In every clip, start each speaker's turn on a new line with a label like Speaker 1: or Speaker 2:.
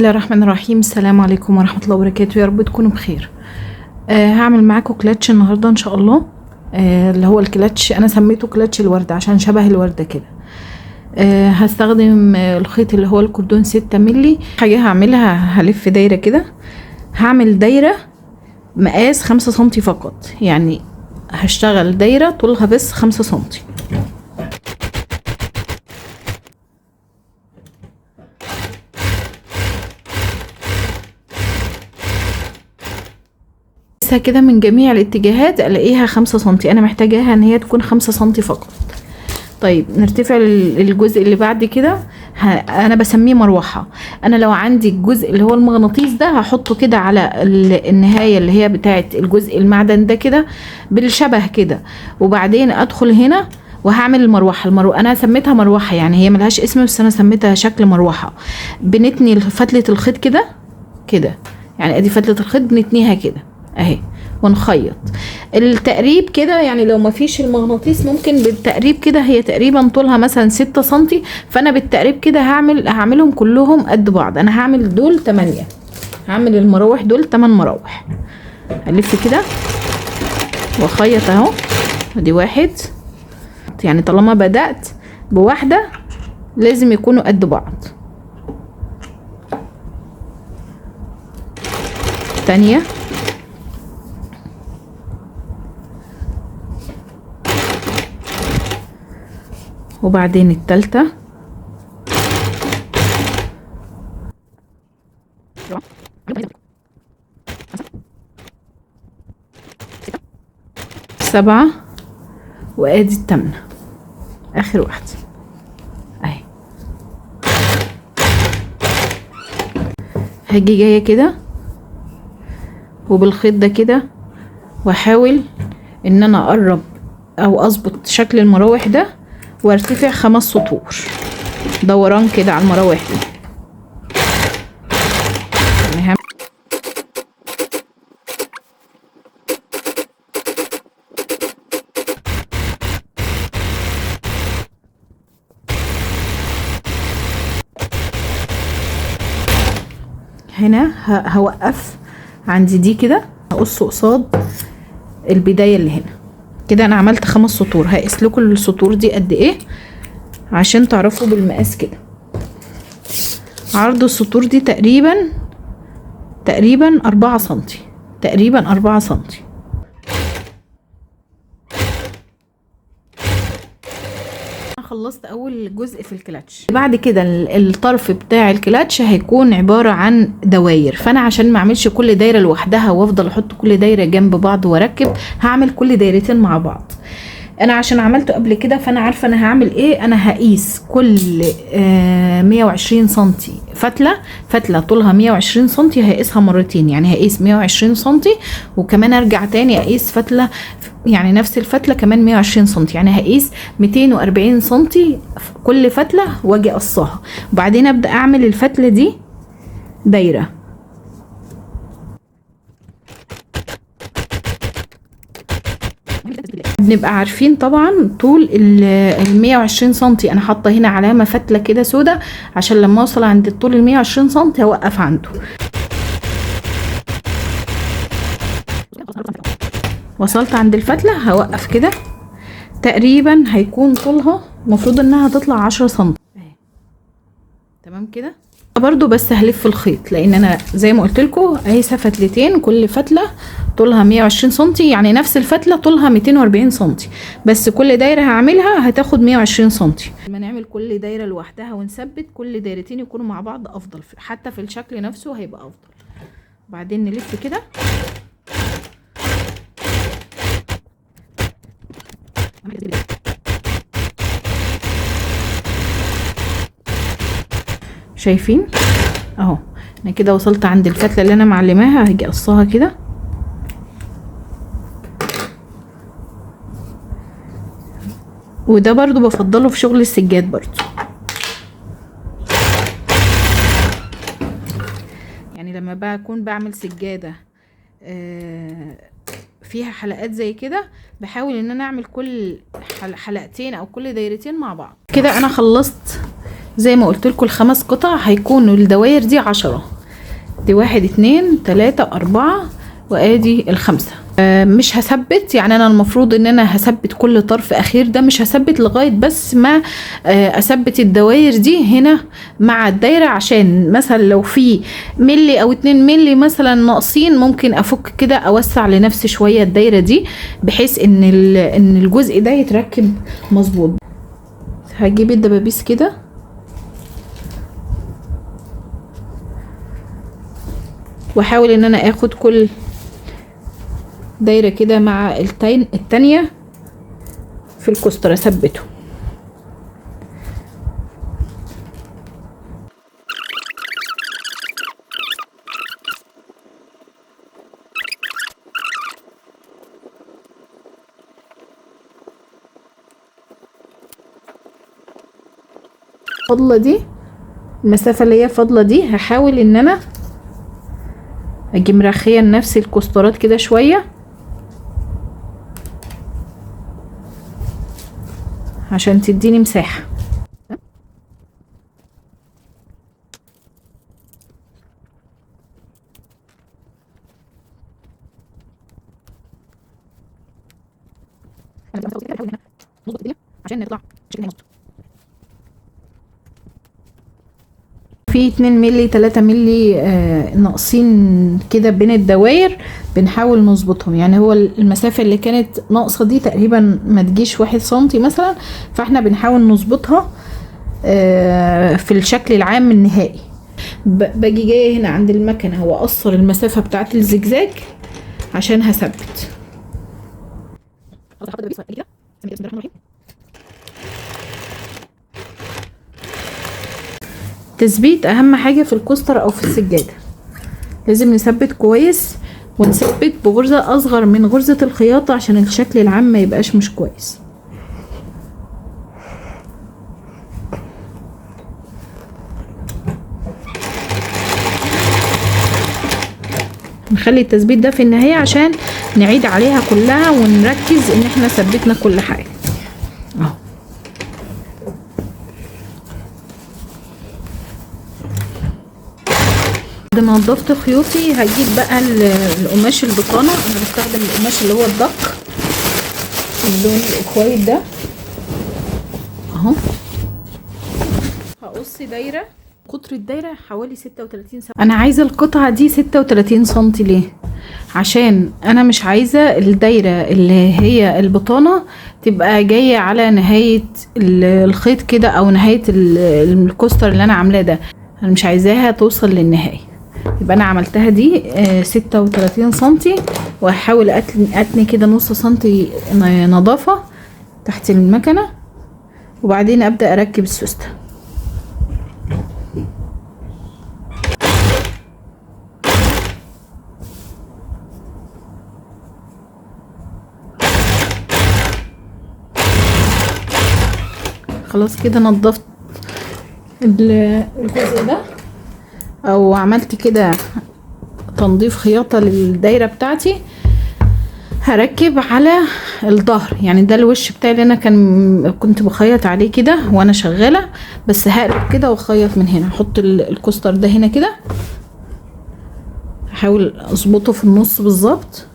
Speaker 1: الله الرحمن الرحيم. السلام عليكم ورحمة الله وبركاته، يا رب تكونوا بخير. هعمل معاكم كلاتش النهاردة ان شاء الله. اللي هو الكلاتش انا سميته كلاتش الوردة عشان شبه الوردة كده. هستخدم الخيط اللي هو الكردون 6 ملي. حاجة هعملها، هلف دايرة كده، هعمل دايرة مقاس 5 سنتي فقط، يعني هشتغل دايرة طولها بس 5 سنتي. كده من جميع الاتجاهات الاقيها 5 سنتي، انا محتاجاها ان هي تكون 5 سنتي فقط. طيب نرتفع الجزء اللي بعد كده، انا بسميه مروحة. انا لو عندي الجزء اللي هو المغناطيس ده هحطه كده على النهاية اللي هي بتاعة الجزء المعدن ده كده بالشبه كده، وبعدين ادخل هنا وهعمل المروحة. انا سميتها مروحة، يعني هي ملهاش اسم بس انا سميتها شكل مروحة. بنتني فتلة الخيط كده كده، يعني ادي فتلة الخيط بنتنيها كده اهي ونخيط التقريب كده. يعني لو ما فيش المغناطيس ممكن بالتقريب كده، هي تقريبا طولها مثلا 6 سنتي، فانا بالتقريب كده هعملهم كلهم قد بعض. انا هعمل دول 8، هعمل المراوح دول 8 مراوح. هلف كده واخيط اهو، ادي واحد. يعني طالما بدأت بواحدة لازم يكونوا قد بعض. تانية، وبعدين التالتة، سبعة، وادي التامنة اخر واحدة اهي. هاجي جاية كده وبالخيط ده كده، واحاول ان انا اقرب او اظبط شكل المراوح ده وارتفع 5 سطور دوران كده على المراوح دي. هنا هوقف عندي دي كده، هقص قصاد البداية اللي هنا كده. انا عملت 5 سطور، هقيس لكم السطور دي قد ايه عشان تعرفوا بالمقاس كده. عرض السطور دي تقريبا 4 سنتي، تقريبا 4 سنتي. خلصت اول جزء في الكلاتش. بعد كده الطرف بتاع الكلاتش هيكون عبارة عن دواير، فانا عشان ما اعملش كل دايرة لوحدها وافضل احط كل دايرة جنب بعض واركب، هعمل كل دايرتين مع بعض. انا عشان عملته قبل كده فانا عارفة انا هعمل ايه. انا هقيس كل 120 سنتي فتلة طولها 120 سنتي، هقيسها مرتين، يعني هقيس 120 سنتي وكمان ارجع تاني اقيس فتلة، يعني نفس الفتلة كمان 120 سنتي، يعني هقيس 240 سنتي كل فتلة واجي اقصها. وبعدين ابدأ اعمل الفتلة دي دايرة. بنبقى عارفين طبعا طول ال 120 سنتي. انا حاطه هنا علامه فتله كده سودا عشان لما اوصل عند الطول ال 120 سنتي اوقف عنده. وصلت عند الفتله هوقف كده. تقريبا هيكون طولها المفروض انها تطلع 10 سنتي تمام كده برضو. بس هلف الخيط لان انا زي ما قلت لكم قايسه فتلتين، كل فتله طولها 120 سنتي، يعني نفس الفتله طولها 240 سنتي، بس كل دايره هعملها هتاخد 120 سنتي. لما نعمل كل دايره لوحدها ونثبت كل دايرتين يكونوا مع بعض افضل، حتى في الشكل نفسه هيبقى افضل. وبعدين نلف كده شايفين اهو. انا كده وصلت عند الفتله اللي انا معلماها، هاجي اقصها كده وده برضو بفضله في شغل السجاد برضو. يعني لما بكون بعمل سجادة فيها حلقات زي كده، بحاول ان انا اعمل كل حلقتين او كل دايرتين مع بعض كده. انا خلصت زي ما قلت لكم الخمس قطع هيكونوا الدواير دي 10. دي 1 2 3 4 وادي الخمسة. مش هثبت، يعني انا المفروض ان انا هثبت كل طرف اخير ده، مش هثبت لغاية بس ما اثبت الدواير دي هنا مع الدايرة، عشان مثلا لو في ملي او 2 ملي مثلا ناقصين ممكن افك كده اوسع لنفسي شوية الدايرة دي، بحيث ان الجزء ده يتركب مظبوط. هجيب الدبابيس كده واحاول ان انا اخد كل دايرة كده مع التانية في الكوستر اثبته. فاضلة دي المسافة اللي هي فاضلة دي هحاول ان انا اجي مرخية لنفسي الكوسترات كده شوية عشان تديني مساحة. عشان نطلع في 2 ملي 3 ملي ناقصين كده بين الدوائر، بنحاول نظبطهم. يعني هو المسافة اللي كانت ناقصة دي تقريبا ما تجيش 1 سنتي مثلا، فاحنا بنحاول نظبطها في الشكل العام النهائي. باجي جاية هنا عند المكنة واقصر المسافة بتاعة الزجزاج عشان هثبت. تثبيت اهم حاجة في الكوستر او في السجادة، لازم نثبت كويس ونثبت بغرزة اصغر من غرزة الخياطة عشان الشكل العام ما يبقاش مش كويس. نخلي التثبيت ده في النهاية عشان نعيد عليها كلها ونركز ان احنا ثبتنا كل حاجة اهو. بعد ما نضفت خيوطي هجيب بقى القماش البطانة. انا بستخدم القماش اللي هو الدق اللون الاخويت ده اهو. هقص دايرة، قطر الدايرة حوالي 36 سم. انا عايزة القطعة دي 36 سنتي ليه؟ عشان انا مش عايزة الدايرة اللي هي البطانة تبقى جاية على نهاية الخيط كده او نهاية الكوستر اللي انا عاملاه ده، انا مش عايزاها توصل للنهاية. يبقى انا عملتها دي 36 سنتي، وهحاول اتني كده نص سنتي نظافة تحت المكنة، وبعدين ابدأ اركب السوستة. خلاص كده نظفت الجزء ده، او عملت كده تنظيف خياطة للدايرة بتاعتي. هركب على الظهر، يعني ده الوش بتاعي اللي انا كنت بخيط عليه كده وانا شغالة، بس هقلب كده واخيط من هنا. احط الكوستر ده هنا كده، احاول اظبطه في النص بالظبط،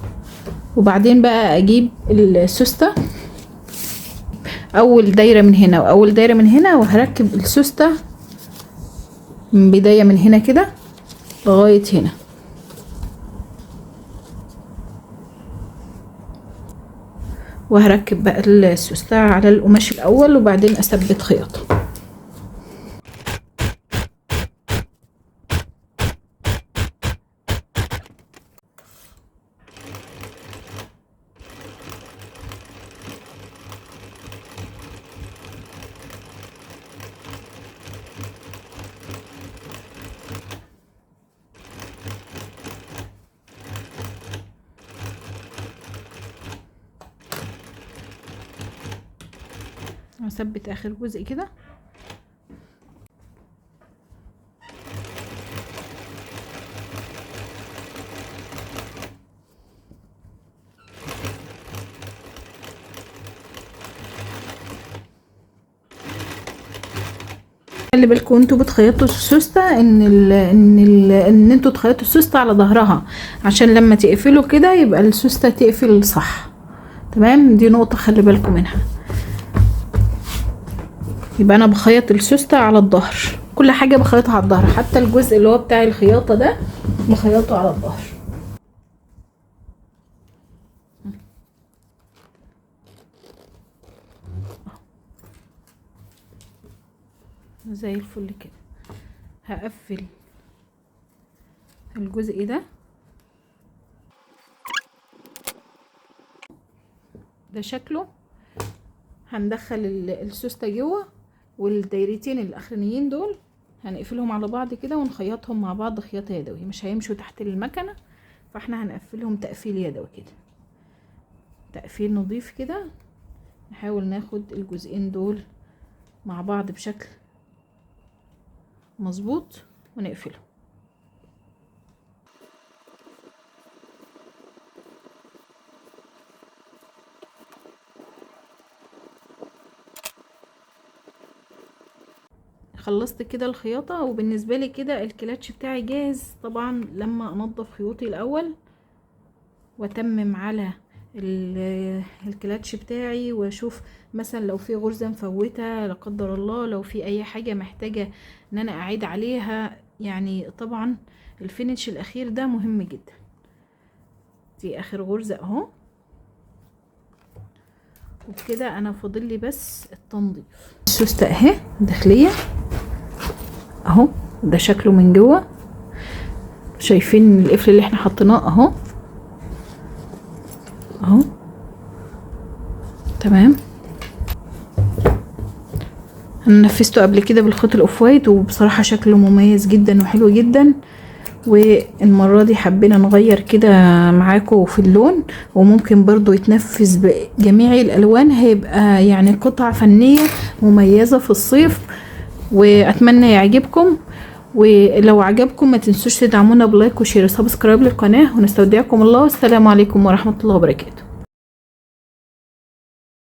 Speaker 1: وبعدين بقى اجيب السوستة اول دايرة من هنا واول دايرة من هنا، وهركب السوستة من بداية من هنا كده لغاية هنا. وهركب بقى السوستة على القماش الاول وبعدين اثبت خياطة. هثبت اخر جزء كده. خلي بالكم انتوا بتخيطوا السوسته ان انتوا تخيطوا السوسته على ظهرها عشان لما تقفلوا كده يبقى السوسته تقفل صح. تمام، دي نقطه خلي بالكم منها. يبقى انا بخيط السوسته على الظهر، كل حاجه بخيطها على الظهر، حتى الجزء اللي هو بتاع الخياطه ده بخيطه على الظهر. زي الفل كده. هقفل الجزء ده شكله. هندخل السوسته جوه، والدايرتين الاخرانيين دول هنقفلهم على بعض كده ونخيطهم مع بعض خياطه يدوي، مش هيمشوا تحت المكنه، فاحنا هنقفلهم تقفيل يدوي كده، تقفيل نظيف كده. نحاول ناخد الجزئين دول مع بعض بشكل مظبوط ونقفله. خلصت كده الخياطة، وبالنسبة لي كده الكلاتش بتاعي جاهز. طبعا لما انضف خيوطي الاول واتمم على الكلاتش بتاعي، واشوف مثلا لو في غرزة مفوتة لا قدر الله، لو في اي حاجة محتاجة ان انا اعيد عليها. يعني طبعا الفينش الاخير ده مهم جدا. دي اخر غرزة اهو، وبكده انا فاضل لي بس التنظيف. السوسته اهي داخليه اهو، ده شكله من جوه. شايفين القفل اللي احنا حطيناه اهو اهو. تمام، انا نفذته قبل كده بالخيط الاوف وايت، وبصراحه شكله مميز جدا وحلو جدا. والمره دي حبينا نغير كده معاكم في اللون، وممكن برضو يتنفذ بجميع الالوان. هيبقى يعني قطعه فنيه مميزه في الصيف، واتمنى يعجبكم. ولو عجبكم ما تنسوش تدعمونا بلايك وشير وسبسكرايب للقناه، ونستودعكم الله، والسلام عليكم ورحمه الله وبركاته.